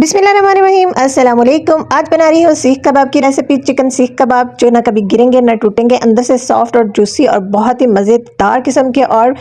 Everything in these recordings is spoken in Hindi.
बिस्मिल्लाहिर्रहमानिर्रहीम अस्सलाम वालेकुम। आज बना रही हूँ सीख कबाब की रेसिपी। चिकन सीख कबाब जो ना कभी गिरेंगे ना टूटेंगे, अंदर से सॉफ्ट और जूसी और बहुत ही मज़ेदार किस्म के। और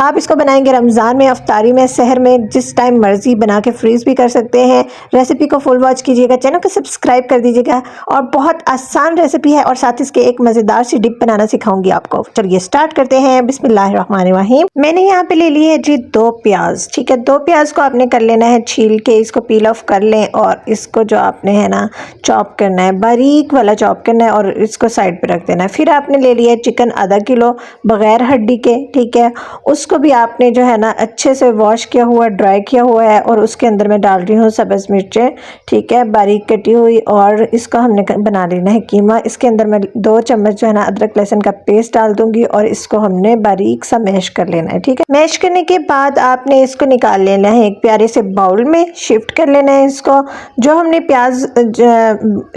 आप इसको बनाएंगे रमज़ान में, अफ्तारी में, सहर में, जिस टाइम मर्ज़ी बना के फ्रीज़ भी कर सकते हैं। रेसिपी को फुल वॉच कीजिएगा, चैनल को सब्सक्राइब कर दीजिएगा। और बहुत आसान रेसिपी है और साथ इसके एक मज़ेदार सी डिप बनाना सिखाऊंगी आपको। चलिए स्टार्ट करते हैं। बिस्मिल्लाहिर्रहमानिर्रहीम। मैंने यहाँ पे ले लिए है जी 2 प्याज। ठीक है, 2 प्याज को आपने कर लेना है छील के, इसको पील ऑफ कर लें। और इसको जो आपने है ना चॉप करना है, बारीक वाला चॉप करना है और इसको साइड पे रख देना है। फिर आपने ले लिया है चिकन आधा किलो बगैर हड्डी के। ठीक है, उसको भी आपने जो है ना अच्छे से वॉश किया हुआ, ड्राई किया हुआ है। और उसके अंदर मैं डाल रही हूँ सब्ज़ मिर्चें, ठीक है, बारीक कटी हुई। और इसका हमने बना लेना है कीमा। इसके अंदर मैं 2 चम्मच जो है ना अदरक लहसुन का पेस्ट डाल दूंगी और इसको हमने बारीक सा मैश कर लेना है। ठीक है, मैश करने के बाद आपने इसको निकाल लेना है, एक प्यारे से बाउल में शिफ्ट कर लेना है इसको। जो हमने प्याज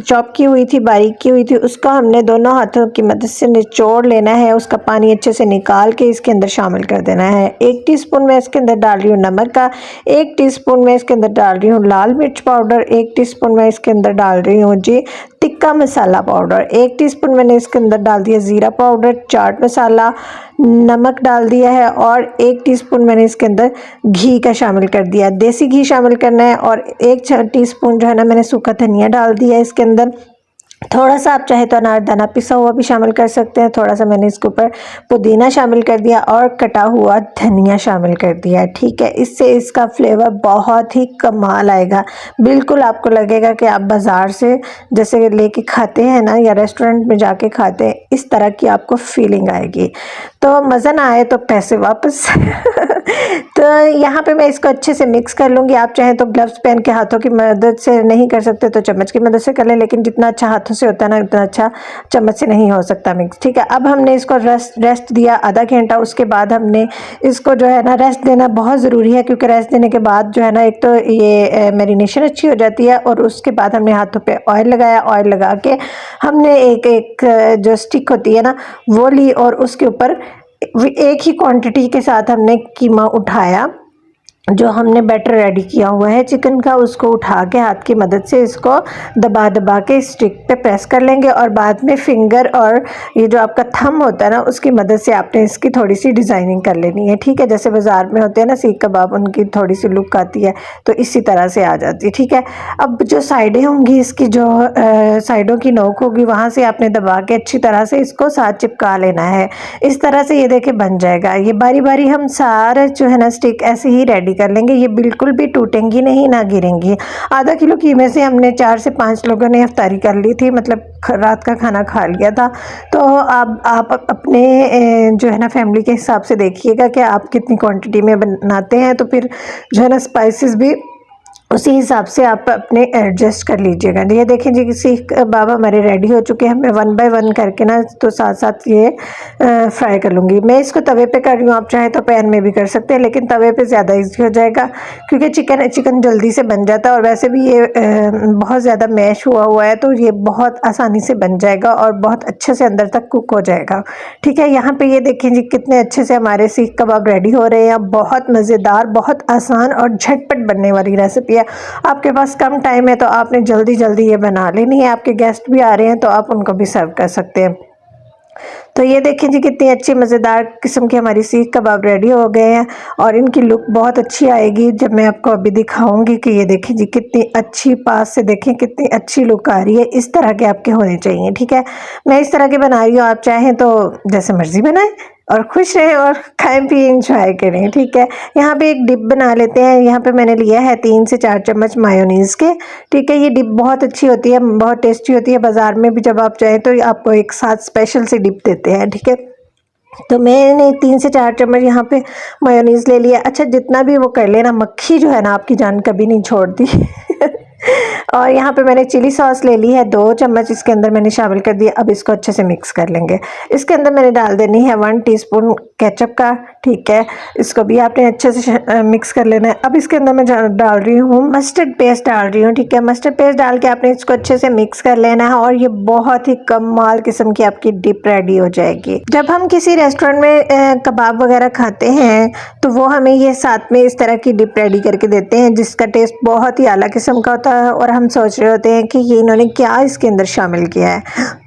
चॉप की हुई थी, बारीक की हुई थी, उसको हमने दोनों हाथों की मदद से निचोड़ लेना है। उसका पानी अच्छे से निकाल के इसके अंदर शामिल कर देना है। 1 टीस्पून मैं इसके अंदर डाल रही हूँ नमक का, 1 टीस्पून मैं इसके अंदर डाल रही हूँ लाल मिर्च पाउडर, 1 टीस्पून मैं इसके अंदर डाल रही हूँ जी टिक्का मसाला पाउडर, 1 टीस्पून मैंने इसके अंदर डाल दिया ज़ीरा पाउडर, चाट मसाला, नमक डाल दिया है। और 1 टीस्पून मैंने इसके अंदर घी का शामिल कर दिया, देसी घी शामिल करना है। और 1 टीस्पून जो है ना मैंने सूखा धनिया डाल दिया है इसके अंदर। थोड़ा सा आप चाहे तो अनारदाना पिसा हुआ भी शामिल कर सकते हैं। थोड़ा सा मैंने इसके ऊपर पुदीना शामिल कर दिया और कटा हुआ धनिया शामिल कर दिया। ठीक है, इससे इसका फ्लेवर बहुत ही कमाल आएगा। बिल्कुल आपको लगेगा कि आप बाज़ार से जैसे लेके खाते हैं ना या रेस्टोरेंट में जाके खाते हैं, इस तरह की आपको फीलिंग आएगी। तो मज़ा ना आए तो पैसे वापस तो यहाँ पे मैं इसको अच्छे से मिक्स कर लूँगी। आप चाहें तो ग्लव्स पहन के हाथों की मदद से, नहीं कर सकते तो चम्मच की मदद से कर लें, लेकिन जितना अच्छा हाथों से होता है ना उतना अच्छा चम्मच से नहीं हो सकता मिक्स। ठीक है, अब हमने इसको रेस्ट दिया आधा घंटा। उसके बाद हमने इसको जो है ना रेस्ट देना बहुत ज़रूरी है, क्योंकि रेस्ट देने के बाद जो है ना एक तो ये मैरिनेशन अच्छी हो जाती है। और उसके बाद हमने हाथों पे ऑयल लगाया, ऑयल लगा के हमने एक जो स्टिक होती है ना वो ली और उसके ऊपर एक ही क्वांटिटी के साथ हमने कीमा उठाया। जो हमने बैटर रेडी किया हुआ है चिकन का, उसको उठा के हाथ की मदद से इसको दबा दबा के स्टिक पे प्रेस कर लेंगे। और बाद में फिंगर और ये जो आपका थंब होता है ना उसकी मदद से आपने इसकी थोड़ी सी डिज़ाइनिंग कर लेनी है। ठीक है, जैसे बाज़ार में होते हैं ना सीख कबाब, उनकी थोड़ी सी लुक आती है, तो इसी तरह से आ जाती है। ठीक है, अब जो साइडें होंगी इसकी, जो साइडों की नोक होगी, वहाँ से आपने दबा के अच्छी तरह से इसको साथ चिपका लेना है। इस तरह से ये देखे बन जाएगा। ये बारी बारी हम सारे जो है ना स्टिक ऐसे ही रेडी कर लेंगे। ये बिल्कुल भी टूटेंगी नहीं, ना गिरेंगी। आधा किलो कीमे से हमने 4 से 5 लोगों ने इफ्तारी कर ली थी, मतलब रात का खाना खा लिया था। तो आप अपने जो है ना फैमिली के हिसाब से देखिएगा कि आप कितनी क्वांटिटी में बनाते हैं, तो फिर जो है ना स्पाइसेस भी उसी हिसाब से आप अपने एडजस्ट कर लीजिएगा। ये देखें जी सीख कबाब हमारे रेडी हो चुके हैं। मैं 1 बाय 1 करके ना तो साथ साथ ये फ्राई कर लूँगी। मैं इसको तवे पे कर रही हूँ, आप चाहे तो पैन में भी कर सकते हैं, लेकिन तवे पे ज़्यादा इजी हो जाएगा, क्योंकि चिकन जल्दी से बन जाता है। और वैसे भी ये बहुत ज़्यादा मैश हुआ है, तो ये बहुत आसानी से बन जाएगा और बहुत अच्छे से अंदर तक कुक हो जाएगा। ठीक है, यहाँ पे ये देखें जी कितने अच्छे से हमारे सीख कबाब रेडी हो रहे हैं। बहुत मज़ेदार, बहुत आसान और झटपट बनने वाली रेसिपी है। आपके पास कम टाइम है तो आपने जल्दी जल्दी ये बना लेनी है। आपके गेस्ट भी आ रहे हैं तो आप उनको भी सर्व कर सकते हैं। तो ये देखें जी कितनी अच्छी मज़ेदार किस्म की हमारी सीख कबाब रेडी हो गए हैं। और इनकी लुक बहुत अच्छी आएगी जब मैं आपको अभी दिखाऊंगी कि ये देखें जी कितनी अच्छी, पास से देखें कितनी अच्छी लुक आ रही है। इस तरह के आपके होने चाहिए। ठीक है, मैं इस तरह के बना रही हूँ, आप चाहें तो जैसे मर्ज़ी बनाएं और खुश रहें और खाएं पिए इंजॉय करें। ठीक है, यहाँ पे एक डिप बना लेते हैं। यहाँ पे मैंने लिया है 3 से 4 चम्मच मायोनीज़ के। ठीक है, ये डिप बहुत अच्छी होती है, बहुत टेस्टी होती है। बाज़ार में भी जब आप चाहें तो आपको एक साथ स्पेशल सी डिप देते हैं। ठीक है, तो मैंने 3 से 4 चम्मच यहाँ पे मायोनीज़ ले लिया। अच्छा, जितना भी वो कर लेना, मक्खी जो है ना आपकी जान कभी नहीं छोड़ती और यहाँ पे मैंने चिली सॉस ले ली है 2 चम्मच, इसके अंदर मैंने शामिल कर दिया। अब इसको अच्छे से मिक्स कर लेंगे। इसके अंदर मैंने डाल देनी है 1 टीस्पून केचप का, ठीक है। इसको भी आपने अच्छे से मिक्स कर लेना है। अब इसके अंदर मैं डाल रही हूँ मस्टर्ड पेस्ट डाल रही हूँ, ठीक है। मस्टर्ड पेस्ट डाल के आपने इसको अच्छे से मिक्स कर लेना है और ये बहुत ही कमाल किस्म की आपकी डिप रेडी हो जाएगी। जब हम किसी रेस्टोरेंट में कबाब वगैरह खाते हैं तो वो हमें ये साथ में इस तरह की डिप रेडी करके देते हैं, जिसका टेस्ट बहुत ही आला किस्म का होता है और हम सोच रहे होते हैं कि ये इन्होंने क्या इसके अंदर शामिल किया है।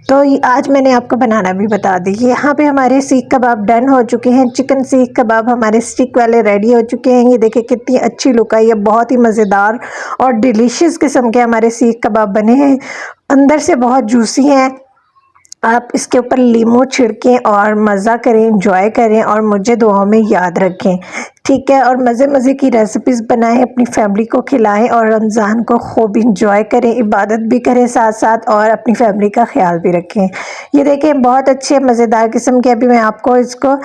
तो आज मैंने आपको बनाना भी बता दी। यहाँ पे हमारे सीख कबाब डन हो चुके हैं। चिकन सीख कबाब हमारे स्टिक वाले रेडी हो चुके हैं। ये देखिए कितनी अच्छी लुक आई है, बहुत ही मज़ेदार और डिलीशियस किस्म के हमारे सीख कबाब बने हैं। अंदर से बहुत जूसी हैं। आप इसके ऊपर लीमू छिड़कें और मज़ा करें, एंजॉय करें और मुझे दुआओं में याद रखें, ठीक है। और मज़े मज़े की रेसिपीज़ बनाएं, अपनी फैमिली को खिलाएं और रमज़ान को खूब इंजॉय करें, इबादत भी करें साथ साथ और अपनी फैमिली का ख्याल भी रखें। ये देखें बहुत अच्छे मज़ेदार किस्म के, अभी मैं आपको इसको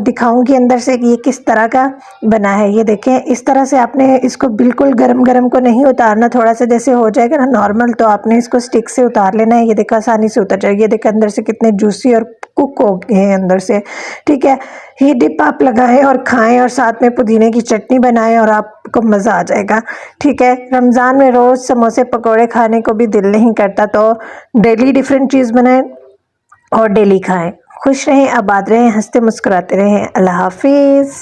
दिखाऊंगी अंदर से कि ये किस तरह का बना है। ये देखें इस तरह से आपने इसको बिल्कुल गरम गरम को नहीं उतारना, थोड़ा सा जैसे हो जाएगा ना नॉर्मल तो आपने इसको स्टिक से उतार लेना है। ये देखो आसानी से उतर जाएगी। ये देखो अंदर से कितने जूसी और कुक हो गए हैं अंदर से, ठीक है। ये डिप आप लगाएं और खाएं और साथ में पुदीने की चटनी बनाएं और आपको मज़ा आ जाएगा, ठीक है। रमज़ान में रोज़ समोसे पकोड़े खाने को भी दिल नहीं करता, तो डेली डिफरेंट चीज़ बनाएं और डेली खाएं। खुश रहें, आबाद रहें, हंसते मुस्कुराते रहें। अल्लाह हाफिज़।